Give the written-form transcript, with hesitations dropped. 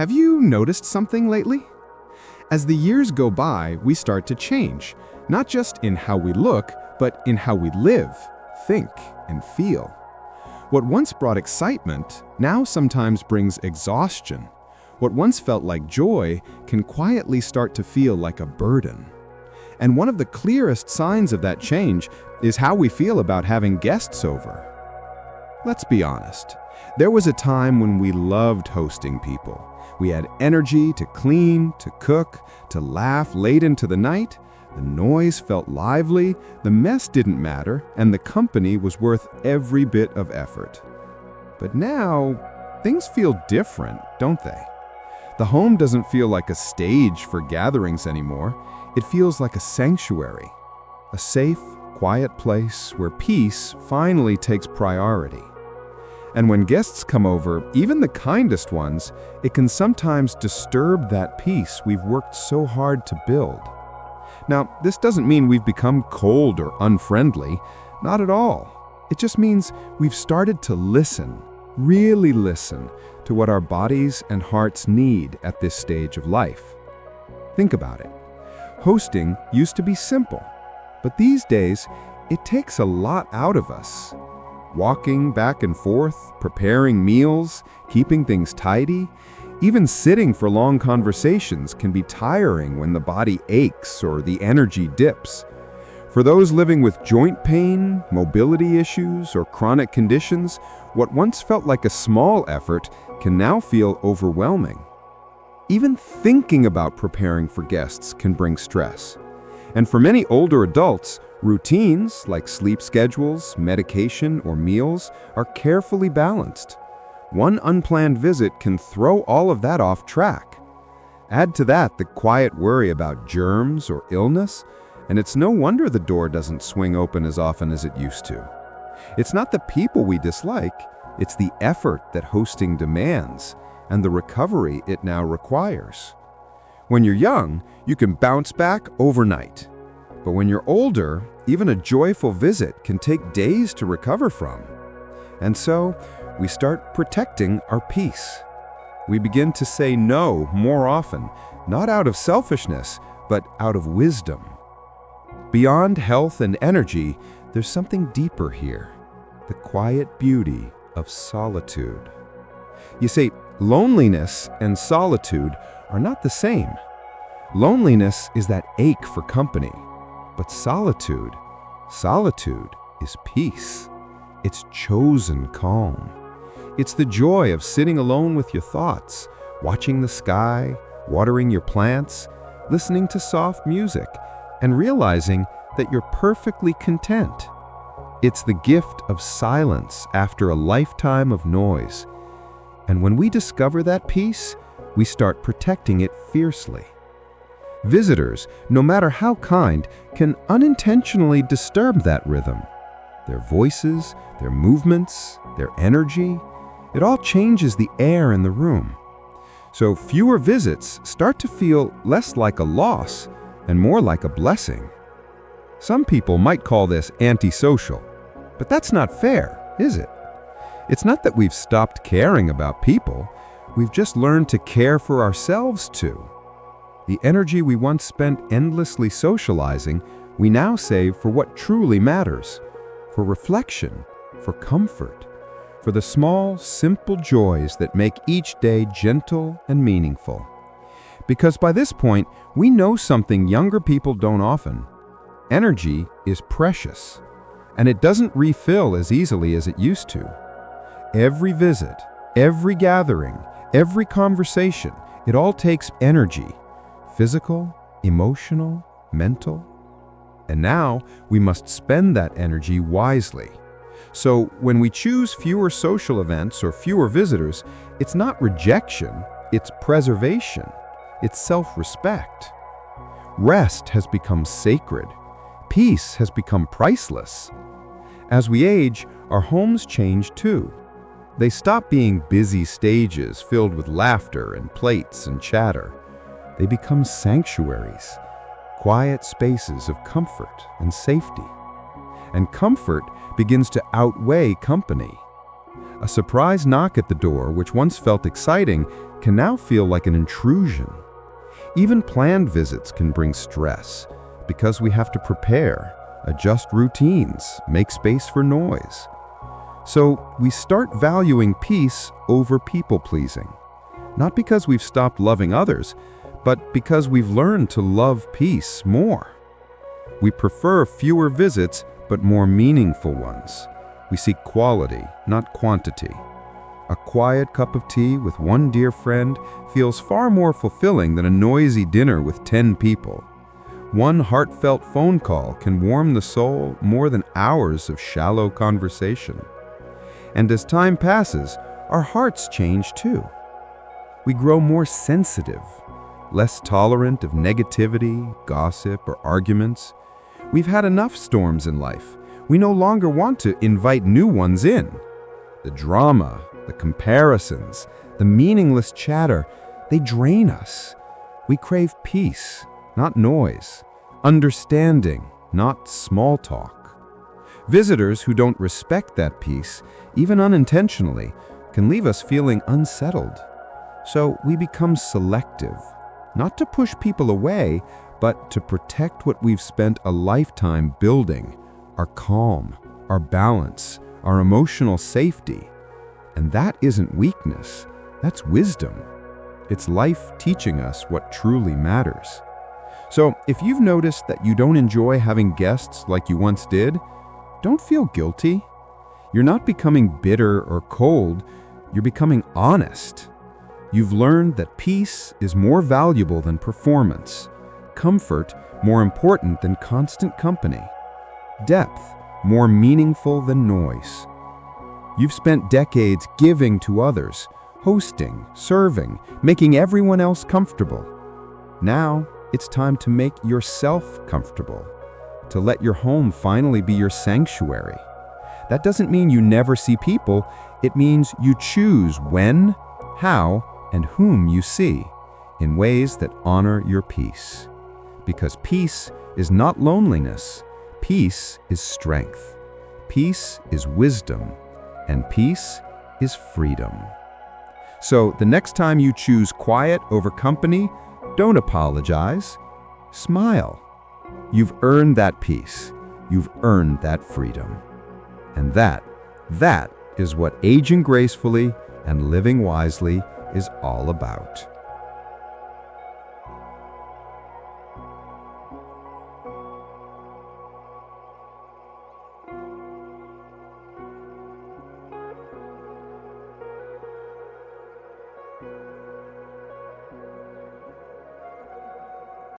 Have you noticed something lately? As the years go by, we start to change, not just in how we look, but in how we live, think, and feel. What once brought excitement now sometimes brings exhaustion. What once felt like joy can quietly start to feel like a burden. And one of the clearest signs of that change is how we feel about having guests over. Let's be honest. There was a time when we loved hosting people. We had energy to clean, to cook, to laugh late into the night. The noise felt lively, the mess didn't matter, and the company was worth every bit of effort. But now, things feel different, don't they? The home doesn't feel like a stage for gatherings anymore. It feels like a sanctuary, a safe, quiet place where peace finally takes priority. And when guests come over, even the kindest ones, it can sometimes disturb that peace we've worked so hard to build. Now, this doesn't mean we've become cold or unfriendly, not at all. It just means we've started to listen, really listen, to what our bodies and hearts need at this stage of life. Think about it. Hosting used to be simple, but these days, it takes a lot out of us. Walking back and forth, preparing meals, keeping things tidy, even sitting for long conversations can be tiring when the body aches or the energy dips. For those living with joint pain, mobility issues, or chronic conditions, what once felt like a small effort can now feel overwhelming. Even thinking about preparing for guests can bring stress. And for many older adults, routines like sleep schedules, medication, or meals are carefully balanced. One unplanned visit can throw all of that off track. Add to that the quiet worry about germs or illness, and it's no wonder the door doesn't swing open as often as it used to. It's not the people we dislike, it's the effort that hosting demands and the recovery it now requires. When you're young, you can bounce back overnight. But when you're older, even a joyful visit can take days to recover from. And so, we start protecting our peace. We begin to say no more often, not out of selfishness, but out of wisdom. Beyond health and energy, there's something deeper here, the quiet beauty of solitude. You see, loneliness and solitude are not the same. Loneliness is that ache for company, but solitude is peace. It's chosen calm. It's the joy of sitting alone with your thoughts, watching the sky, watering your plants, listening to soft music, and realizing that you're perfectly content. It's the gift of silence after a lifetime of noise. And when we discover that peace, we start protecting it fiercely. Visitors, no matter how kind, can unintentionally disturb that rhythm. Their voices, their movements, their energy, it all changes the air in the room. So fewer visits start to feel less like a loss and more like a blessing. Some people might call this antisocial, but that's not fair, is it? It's not that we've stopped caring about people, we've just learned to care for ourselves too. The energy we once spent endlessly socializing, we now save for what truly matters, for reflection, for comfort, for the small, simple joys that make each day gentle and meaningful. Because by this point, we know something younger people don't often. Energy is precious, and it doesn't refill as easily as it used to. Every visit, every gathering, every conversation, it all takes energy. Physical, emotional, mental. And now we must spend that energy wisely. So when we choose fewer social events or fewer visitors, it's not rejection, it's preservation, it's self-respect. Rest has become sacred. Peace has become priceless. As we age, our homes change too. They stop being busy stages filled with laughter and plates and chatter. They become sanctuaries, quiet spaces of comfort and safety. And comfort begins to outweigh company. A surprise knock at the door, which once felt exciting, can now feel like an intrusion. Even planned visits can bring stress because we have to prepare, adjust routines, make space for noise. So we start valuing peace over people-pleasing. Not because we've stopped loving others, but because we've learned to love peace more. We prefer fewer visits, but more meaningful ones. We seek quality, not quantity. A quiet cup of tea with one dear friend feels far more fulfilling than a noisy dinner with 10 people. One heartfelt phone call can warm the soul more than hours of shallow conversation. And as time passes, our hearts change too. We grow more sensitive, less tolerant of negativity, gossip, or arguments. We've had enough storms in life. We no longer want to invite new ones in. The drama, the comparisons, the meaningless chatter, they drain us. We crave peace, not noise, understanding, not small talk. Visitors who don't respect that peace, even unintentionally, can leave us feeling unsettled. So we become selective, not to push people away, but to protect what we've spent a lifetime building, our calm, our balance, our emotional safety. And that isn't weakness, that's wisdom. It's life teaching us what truly matters. So if you've noticed that you don't enjoy having guests like you once did, don't feel guilty. You're not becoming bitter or cold, you're becoming honest. You've learned that peace is more valuable than performance, comfort more important than constant company, depth more meaningful than noise. You've spent decades giving to others, hosting, serving, making everyone else comfortable. Now, it's time to make yourself comfortable, to let your home finally be your sanctuary. That doesn't mean you never see people, it means you choose when, how, and whom you see, in ways that honor your peace. Because peace is not loneliness, peace is strength, peace is wisdom, and peace is freedom. So the next time you choose quiet over company, don't apologize, smile. You've earned that peace, you've earned that freedom. And that is what aging gracefully and living wisely is all about.